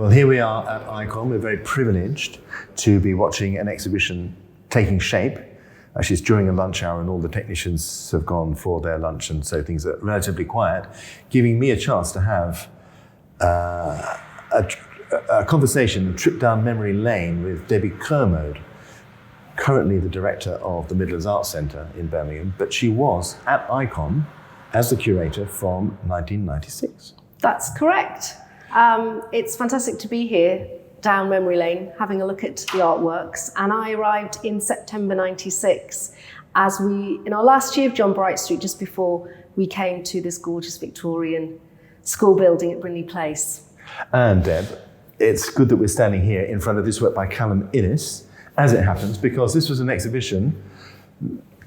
Well, here we are at Ikon. We're very privileged to be watching an exhibition taking shape. Actually, it's during a lunch hour and all the technicians have gone for their lunch, and so things are relatively quiet, giving me a chance to have a conversation, a trip down memory lane with Debbie Kermode, currently the director of the Midlands Arts Centre in Birmingham, but she was at Ikon as the curator from 1996. That's correct. It's fantastic to be here down memory lane, having a look at the artworks. And I arrived in September 96 as in our last year of John Bright Street, just before we came to this gorgeous Victorian school building at Brindleyplace. And Deb, it's good that we're standing here in front of this work by Callum Innes, as it happens, because this was an exhibition.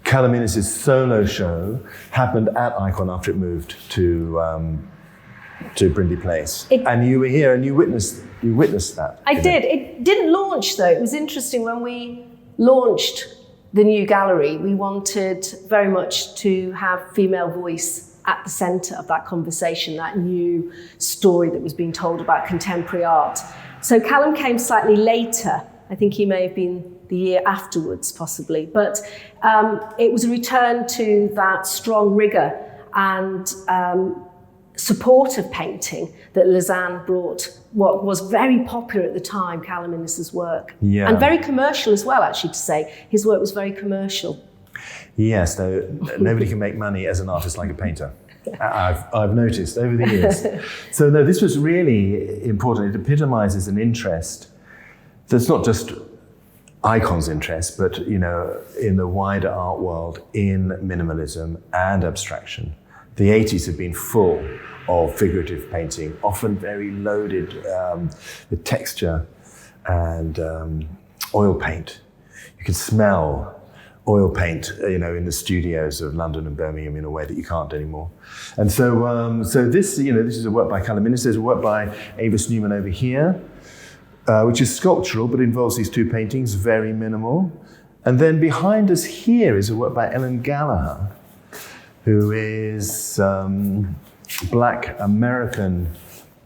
Callum Innes' solo show happened at Ikon after it moved to Brindleyplace. And you were here and you witnessed that. I did. It didn't launch though. It was interesting when we launched the new gallery, we wanted very much to have female voice at the centre of that conversation, that new story that was being told about contemporary art. So Callum came slightly later. I think he may have been the year afterwards, possibly. But it was a return to that strong rigour and support of painting that Lausanne brought what was very popular at the time, Callum Innes' work. Yeah. And very commercial as well, actually, to say. His work was very commercial. Yes, nobody can make money as an artist like a painter. I've noticed over the years. So no, this was really important. It epitomizes an interest that's not just Ikon's interest, but in the wider art world, in minimalism and abstraction. The 80s have been full of figurative painting, often very loaded with texture and oil paint. You can smell oil paint, in the studios of London and Birmingham in a way that you can't anymore. And so this is a work by Callum Innes. There's a work by Avis Newman over here, which is sculptural, but involves these two paintings, very minimal. And then behind us here is a work by Ellen Gallagher, who is Black American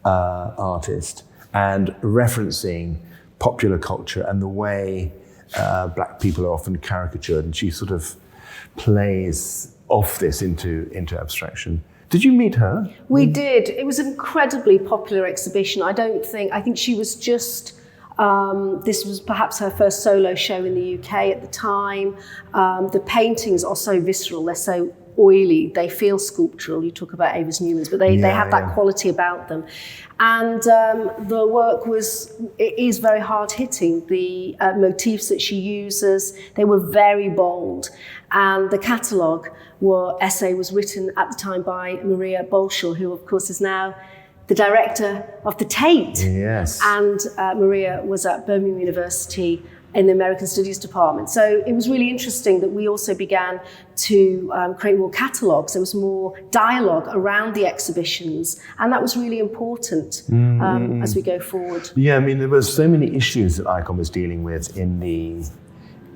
artist and referencing popular culture and the way Black people are often caricatured, and she sort of plays off this into abstraction. Did you meet her? We did. It was an incredibly popular exhibition. I think she was just, this was perhaps her first solo show in the UK at the time. The paintings are so visceral, they're so oily, they feel sculptural. You talk about Avis Newman's, but they have that quality about them. And the work is very hard-hitting. The motifs that she uses, they were very bold. And the catalogue essay was written at the time by Maria Bolshaw, who of course is now the director of the Tate. Yes. And Maria was at Birmingham University in the American Studies department. So it was really interesting that we also began to create more catalogues. There was more dialogue around the exhibitions, and that was really important as we go forward. Yeah, I mean, there were so many issues that Ikon was dealing with in the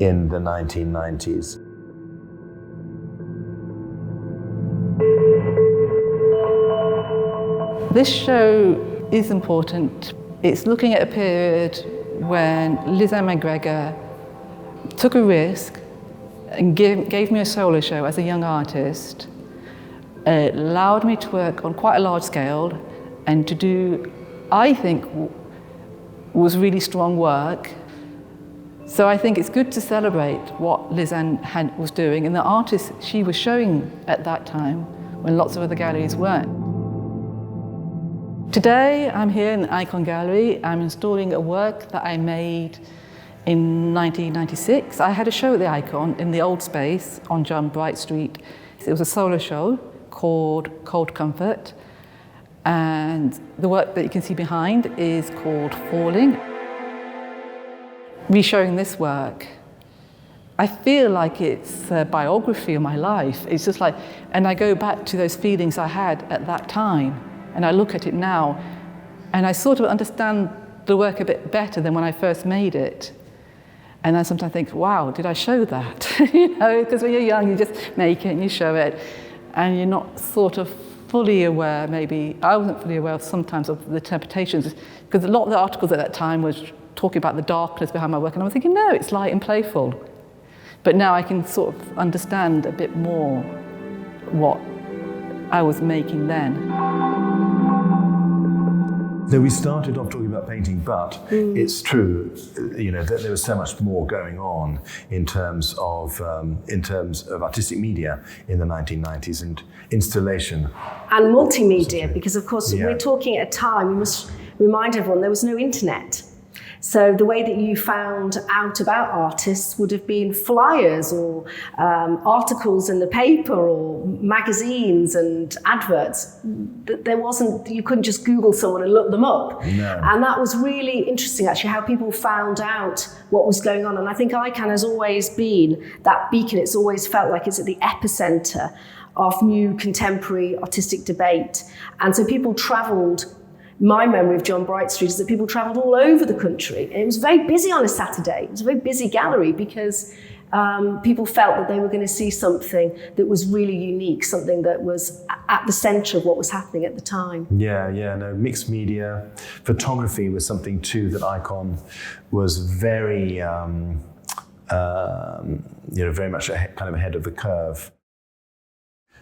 1990s. This show is important. It's looking at a period when Lisanne McGregor took a risk and gave me a solo show as a young artist. It allowed me to work on quite a large scale and to do, I think, was really strong work. So I think it's good to celebrate what Lisanne was doing and the artists she was showing at that time when lots of other galleries weren't. Today, I'm here in the Ikon Gallery. I'm installing a work that I made in 1996. I had a show at the Ikon in the old space on John Bright Street. It was a solo show called Cold Comfort. And the work that you can see behind is called Falling. Re-showing this work, I feel like it's a biography of my life. It's just like, and I go back to those feelings I had at that time. And I look at it now, and I sort of understand the work a bit better than when I first made it. And I sometimes think, wow, did I show that? Because when you're young, you just make it and you show it, and you're not sort of fully aware, maybe, I wasn't fully aware sometimes of the interpretations, because a lot of the articles at that time was talking about the darkness behind my work, and I was thinking, no, it's light and playful. But now I can sort of understand a bit more what I was making then. So we started off talking about painting, but it's true, that there was so much more going on in terms of artistic media in the 1990s and installation. And multimedia, because of course we're talking at a time, we must remind everyone, there was no internet. So the way that you found out about artists would have been flyers or articles in the paper or magazines and adverts. You couldn't just Google someone and look them up. No. And that was really interesting, actually, how people found out what was going on. And I think Ikon has always been that beacon. It's always felt like it's at the epicenter of new contemporary artistic debate. And so people travelled. My memory of John Bright Street is that people travelled all over the country. And it was very busy on a Saturday. It was a very busy gallery because people felt that they were going to see something that was really unique, something that was at the centre of what was happening at the time. Mixed media. Photography was something too that Ikon was very, very much kind of ahead of the curve.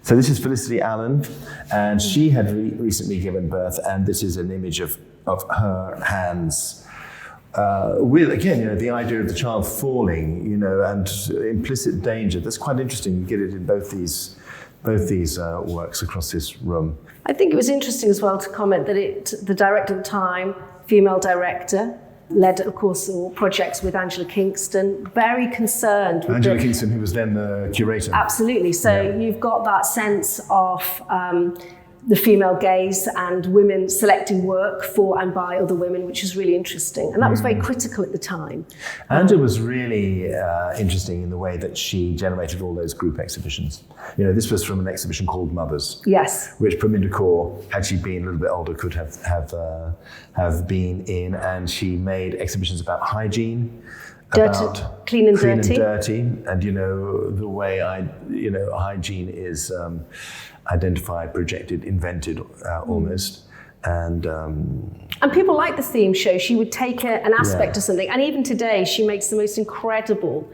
So this is Felicity Allen, and she had recently given birth, and this is an image of her hands with, again, the idea of the child falling, and implicit danger. That's quite interesting. You get it in both these works across this room. I think it was interesting as well to comment that the director at the time, female director, led, of course, all projects with Angela Kingston, very concerned with Angela Kingston, who was then the curator. Absolutely. So you've got that sense of the female gaze and women selecting work for and by other women, which is really interesting. And that was very critical at the time. Angela was really interesting in the way that she generated all those group exhibitions. This was from an exhibition called Mothers. Yes. Which Permindar, had she been a little bit older, could have been in. And she made exhibitions about hygiene, about clean and dirty. And the way hygiene is identified, projected, invented almost. And people like the theme show. She would take an aspect of something, and even today she makes the most incredible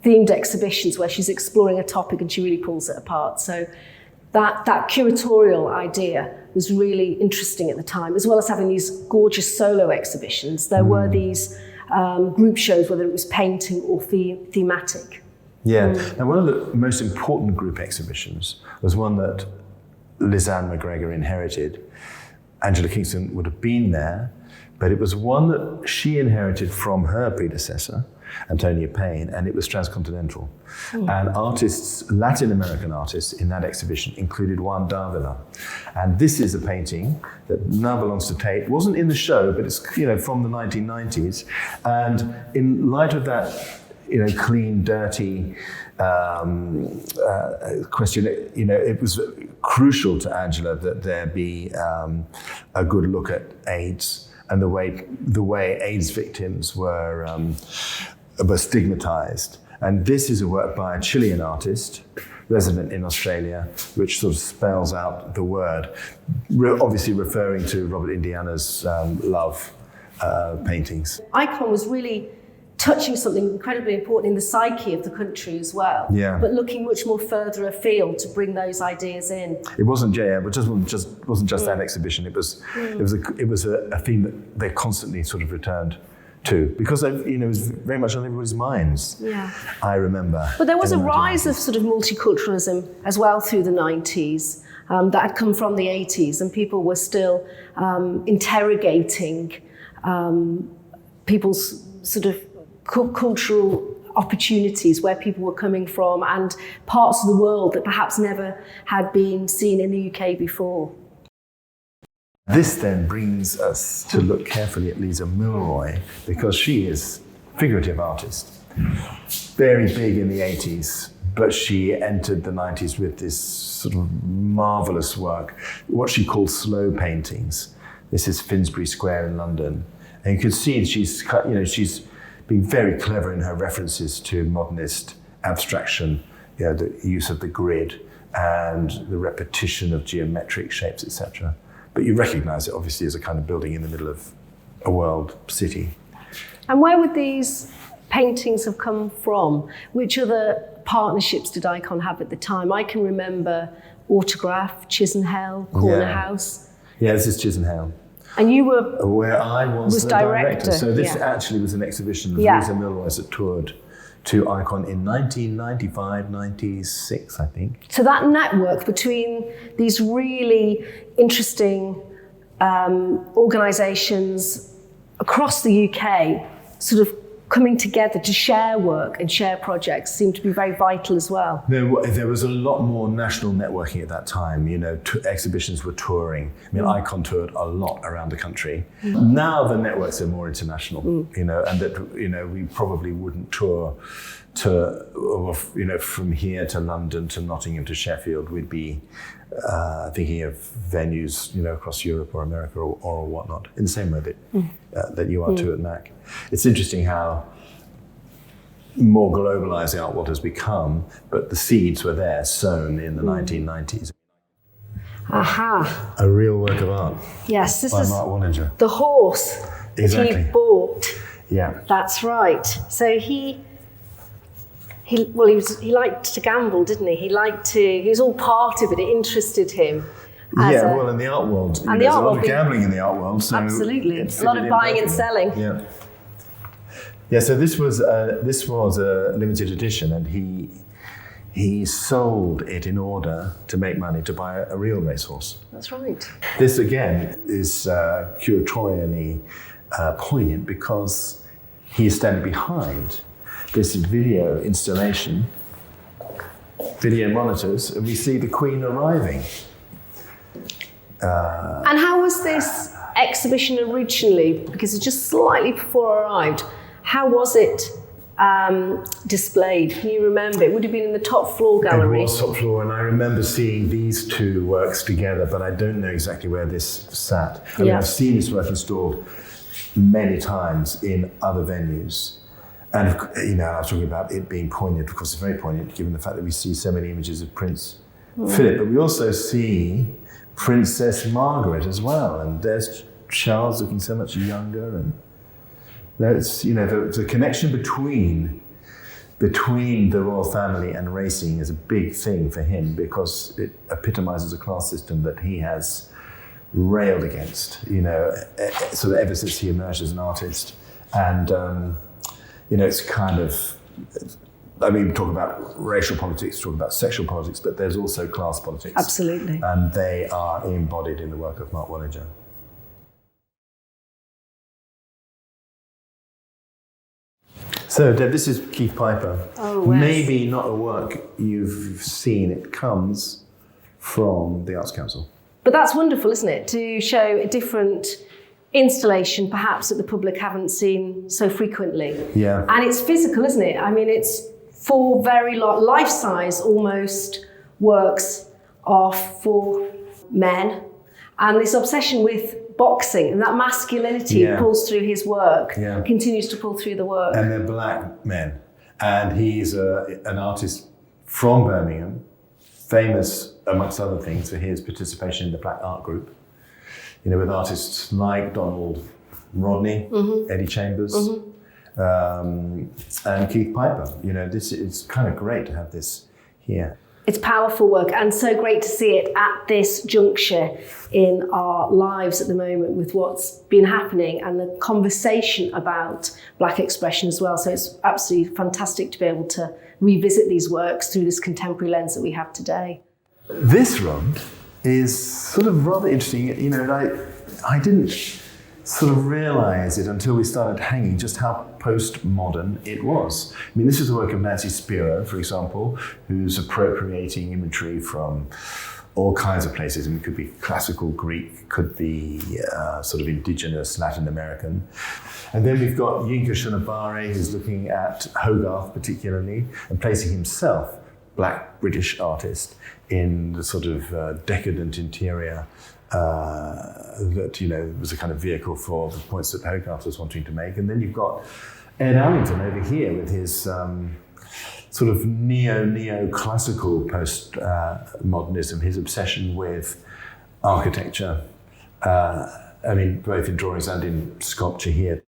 themed exhibitions where she's exploring a topic and she really pulls it apart. So that curatorial idea was really interesting at the time, as well as having these gorgeous solo exhibitions. There were these group shows, whether it was painting or thematic. Yeah, and one of the most important group exhibitions was one that Lisanne McGregor inherited. Angela Kingston would have been there, but it was one that she inherited from her predecessor, Antonia Payne, and it was transcontinental. And artists, Latin American artists in that exhibition included Juan Davila. And this is a painting that now belongs to Tate. It wasn't in the show, but it's from the 1990s. And in light of that, clean, dirty question, it was crucial to Angela that there be a good look at AIDS and the way AIDS victims were stigmatized. And this is a work by a Chilean artist, resident in Australia, which sort of spells out the word, obviously referring to Robert Indiana's love paintings. Ikon was really touching something incredibly important in the psyche of the country as well, but looking much more further afield to bring those ideas in. It wasn't wasn't just that exhibition. It was a theme that they constantly sort of returned to, because it was very much on everybody's minds. Yeah, I remember. But there was a rise of sort of multiculturalism as well through the 90s that had come from the 80s, and people were still interrogating people's sort of cultural opportunities, where people were coming from, and parts of the world that perhaps never had been seen in the UK before. This then brings us to look carefully at Lisa Milroy, because she is a figurative artist, very big in the 80s, but she entered the 90s with this sort of marvelous work, what she called slow paintings. This is Finsbury Square in London, and you can see she's been very clever in her references to modernist abstraction, the use of the grid and the repetition of geometric shapes, etc. But you recognize it obviously as a kind of building in the middle of a world city. And where would these paintings have come from? Which other partnerships did Ikon have at the time? I can remember Autograph, Chisenhale, Corner House. Yeah, this is Chisenhale. And you were... Where I was the director. So this yeah. actually was an exhibition of Lisa Milroy's that toured to Ikon in 1995, 96, I think. So that network between these really interesting organisations across the UK sort of coming together to share work and share projects seemed to be very vital as well. There was a lot more national networking at that time. You know, exhibitions were touring. I mean, Ikon toured a lot around the country. Now the networks are more international, you know, and that, you know, we probably wouldn't tour to, you know, from here to London to Nottingham to Sheffield. We'd be thinking of venues, you know, across Europe or America or whatnot, in the same way that you are too at MAC. It's interesting how more globalized the art world has become, but the seeds were there, sown in the 1990s. Aha. A real work of art. Yes, this by is Mark Wallinger. The horse that he bought. Yeah. That's right. So he liked to gamble, didn't he? He was all part of it. It interested him. Well, in the art world, there's a lot of gambling in the art world. So absolutely, a lot of buying and selling. Yeah. Yeah. So this was a limited edition, and he sold it in order to make money to buy a real racehorse. That's right. This again is curatorially poignant because he is standing behind this video installation, video monitors, and we see the Queen arriving. And how was this exhibition originally? Because it's just slightly before I arrived. How was it displayed? Can you remember? It would have been in the top floor gallery. It was top floor, and I remember seeing these two works together, but I don't know exactly where this sat. I mean, I've seen this work installed many times in other venues. And, you know, I was talking about it being poignant, of course it's very poignant given the fact that we see so many images of Prince Philip, but we also see Princess Margaret as well, and there's Charles looking so much younger, and there's, you know, the connection between the royal family and racing is a big thing for him because it epitomizes a class system that he has railed against, you know, sort of ever since he emerged as an artist. And you know, it's kind of, I mean, we talk about racial politics, talk about sexual politics, but there's also class politics. Absolutely. And they are embodied in the work of Mark Wallinger. So, Deb, this is Keith Piper. Oh, yes. Maybe not a work you've seen. It comes from the Arts Council. But that's wonderful, isn't it? To show a different installation, perhaps, that the public haven't seen so frequently. Yeah. And it's physical, isn't it? I mean, it's 4 very life-size, almost, works of 4 men. And this obsession with boxing and that masculinity pulls through his work, continues to pull through the work. And they're black men. And he's an artist from Birmingham, famous, amongst other things, for his participation in the Black Art Group. You know, with artists like Donald Rodney, Eddie Chambers, and Keith Piper. You know, it's kind of great to have this here. It's powerful work, and so great to see it at this juncture in our lives at the moment with what's been happening and the conversation about black expression as well. So it's absolutely fantastic to be able to revisit these works through this contemporary lens that we have today. This rod is sort of rather interesting. You know, I didn't sort of realize it until we started hanging just how postmodern it was. I mean, this is the work of Nancy Spiro, for example, who's appropriating imagery from all kinds of places. I mean, it could be classical Greek, could be sort of indigenous Latin American. And then we've got Yinka Shunabare, who's looking at Hogarth particularly, and placing himself, black British artist, in the sort of decadent interior that, you know, was a kind of vehicle for the points that Hogarth was wanting to make. And then you've got Ed Allington over here with his sort of neoclassical postmodernism, his obsession with architecture, both in drawings and in sculpture here.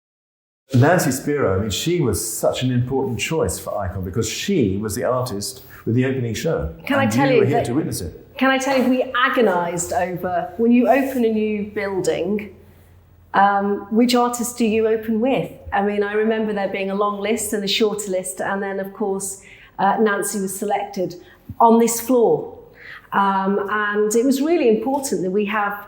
Nancy Spiro, she was such an important choice for Ikon because she was the artist with the opening show. Can I tell you were here to witness it. Can I tell you, we agonised over, when you open a new building, which artist do you open with? I remember there being a long list and a shorter list, and then, of course, Nancy was selected on this floor. And it was really important that we have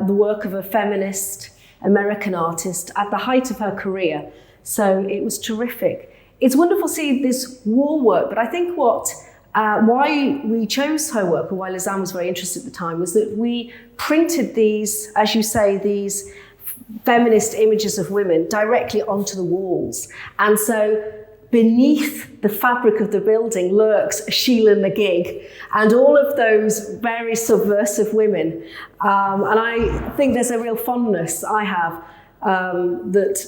the work of a feminist American artist at the height of her career. So it was terrific. It's wonderful to see this wall work, but I think why we chose her work, or why Lisanne was very interested at the time, was that we printed these, as you say, these feminist images of women directly onto the walls. And so beneath the fabric of the building lurks Sheila McGigg and all of those very subversive women. And I think there's a real fondness I have that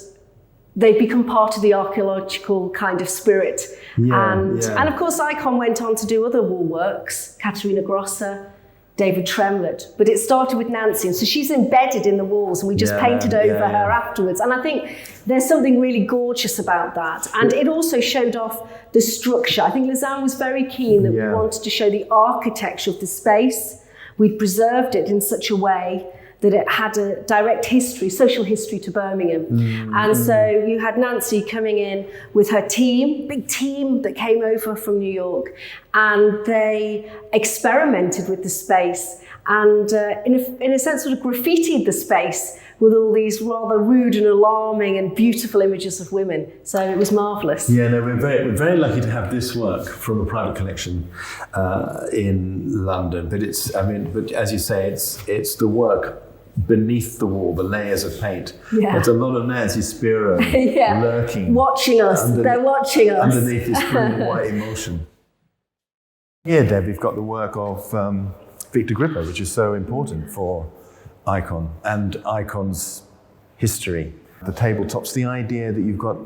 they've become part of the archaeological kind of spirit. And of course, Ikon went on to do other wall works, Caterina Grossa, David Tremlett, but it started with Nancy, and so she's embedded in the walls, and we just painted over her afterwards. And I think there's something really gorgeous about that. And it also showed off the structure. I think Lisanne was very keen that we wanted to show the architecture of the space. We'd preserved it in such a way that it had a direct history, social history to Birmingham. And so you had Nancy coming in with her team, big team that came over from New York, and they experimented with the space and in a sense sort of graffitied the space with all these rather rude and alarming and beautiful images of women. So it was marvellous. Yeah, no, we're very lucky to have this work from a private collection in London. But but as you say, it's the work beneath the wall, the layers of paint. There's a lot of Nancy Spiro lurking. Watching us. They're watching us. Underneath this brilliant white emulsion. Here, Deb, we've got the work of Víctor Grippo, which is so important for Ikon and Ikon's history. The tabletops, the idea that you've got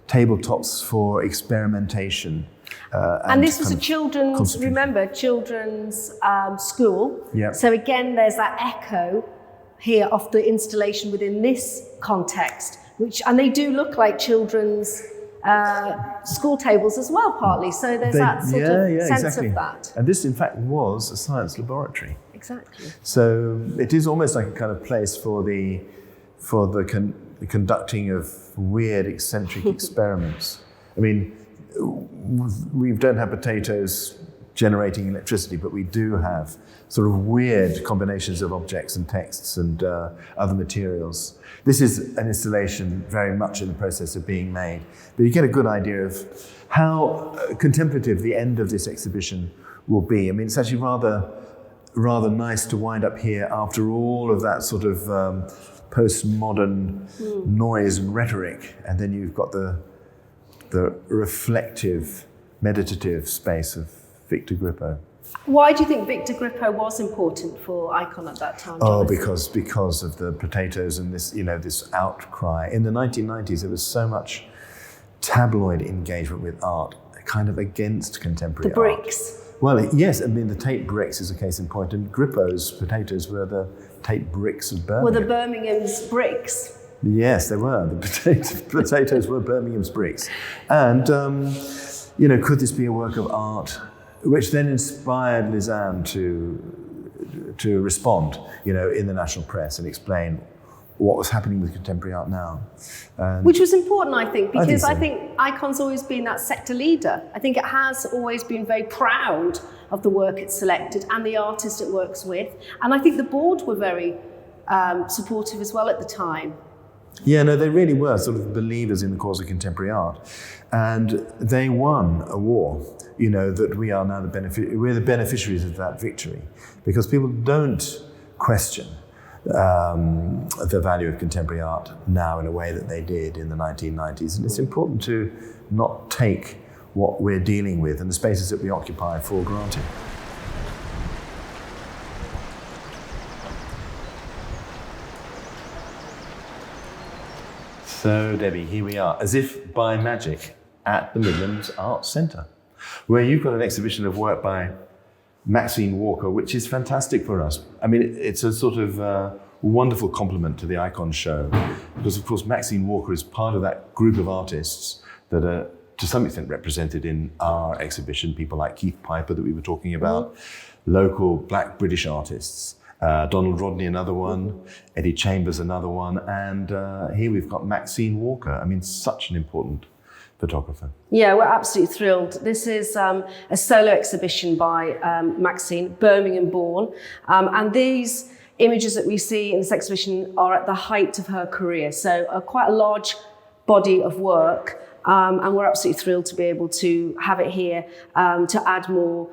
tabletops for experimentation. And this was a children's school. So again, there's that echo here of the installation within this context, and they do look like children's school tables as well, partly. So there's that sort of sense of that. And this, in fact, was a science laboratory. Exactly. So it is almost like a kind of place for the conducting of weird, eccentric experiments. We don't have potatoes generating electricity, but we do have sort of weird combinations of objects and texts and other materials. This is an installation very much in the process of being made, but you get a good idea of how contemplative the end of this exhibition will be. It's actually rather nice to wind up here after all of that sort of postmodern noise and rhetoric, and then you've got the reflective, meditative space of Víctor Grippo. Why do you think Víctor Grippo was important for Ikon at that time? Oh, because of the potatoes and this outcry. In the 1990s, there was so much tabloid engagement with art, kind of against contemporary art. The bricks. Well, yes, the Tate bricks is a case in point, and Grippo's potatoes were the Tate bricks of Birmingham. Were the Birmingham's bricks? Yes, they were. The potatoes were Birmingham's bricks. And, could this be a work of art which then inspired Lisanne to respond, in the national press and explain what was happening with contemporary art now. Which was important, I think, because I I think Ikon's always been that sector leader. I think it has always been very proud of the work it's selected and the artist it works with. And I think the board were very supportive as well at the time. Yeah, no, they really were sort of believers in the cause of contemporary art. And they won a war, that we are now we're the beneficiaries of that victory, because people don't question the value of contemporary art now in a way that they did in the 1990s. And it's important to not take what we're dealing with and the spaces that we occupy for granted. So, Debbie, here we are, as if by magic, at the Midlands Arts Centre. where you've got an exhibition of work by Maxine Walker, which is fantastic for us. I mean, it's a sort of wonderful complement to the Ikon show, because of course Maxine Walker is part of that group of artists that are to some extent represented in our exhibition, people like Keith Piper that we were talking about, local black British artists. Donald Rodney, another one, Eddie Chambers, another one, and here we've got Maxine Walker. I mean, such an important photographer. Yeah, we're absolutely thrilled. This is a solo exhibition by Maxine, Birmingham born, and these images that we see in this exhibition are at the height of her career, so quite a large body of work. And we're absolutely thrilled to be able to have it here to add more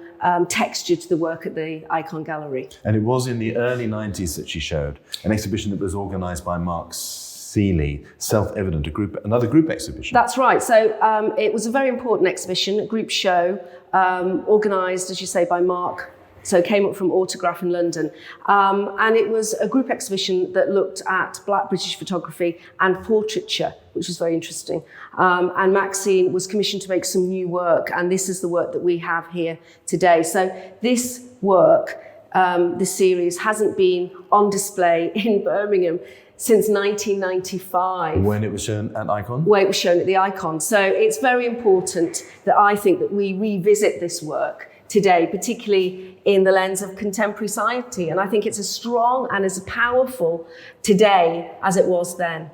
texture to the work at the Ikon Gallery. And it was in the early 90s that she showed an exhibition that was organised by Mark Seeley, Self-Evident, another group exhibition. That's right. So it was a very important exhibition, a group show, organised, as you say, by Mark. So it came up from Autograph in London. And it was a group exhibition that looked at black British photography and portraiture, which was very interesting. And Maxine was commissioned to make some new work, and this is the work that we have here today. So this work, this series, hasn't been on display in Birmingham since 1995. When it was shown at Ikon? When it was shown at the Ikon. So it's very important that I think that we revisit this work today, particularly in the lens of contemporary society. And I think it's as strong and as powerful today as it was then.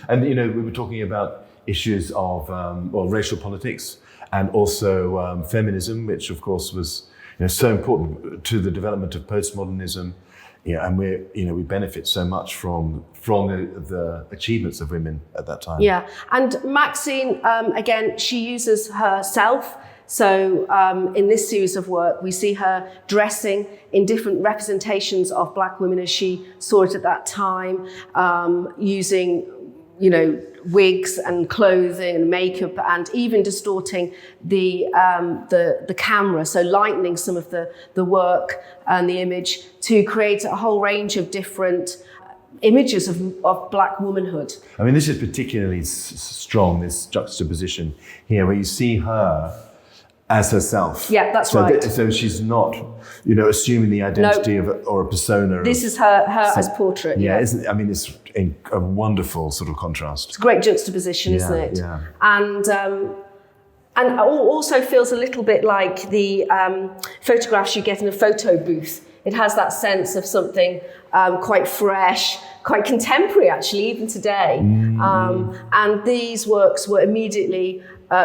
And, you know, we were talking about issues of racial politics and also feminism, which of course was so important to the development of postmodernism. And we benefit so much from the achievements of women at that time. Yeah, and Maxine, again, she uses herself. So in this series of work, we see her dressing in different representations of black women as she saw it at that time, using, wigs and clothing and makeup, and even distorting the camera, so lightening some of the work and the image to create a whole range of different images of black womanhood. I mean, this is particularly strong, this juxtaposition here, where you see her as herself. Yeah, that's right. So she's not, assuming the identity of or a persona. This is her as portrait. Yeah, it's a wonderful sort of contrast. It's a great juxtaposition, isn't it? Yeah. And also feels a little bit like the photographs you get in a photo booth. It has that sense of something quite fresh, quite contemporary, actually, even today. And these works were immediately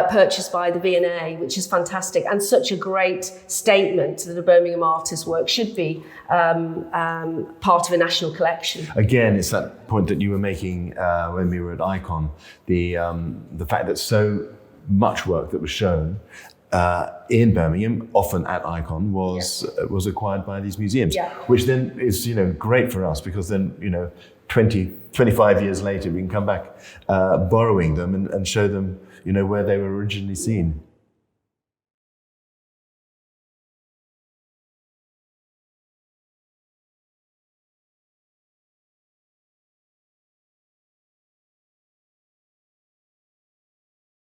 purchased by the V&A, which is fantastic, and such a great statement that a Birmingham artist's work should be part of a national collection. Again, it's that point that you were making when we were at Ikon, the fact that so much work that was shown in Birmingham, often at Ikon, was acquired by these museums, which then is great for us, because then 25 years later we can come back borrowing them and show them where they were originally seen.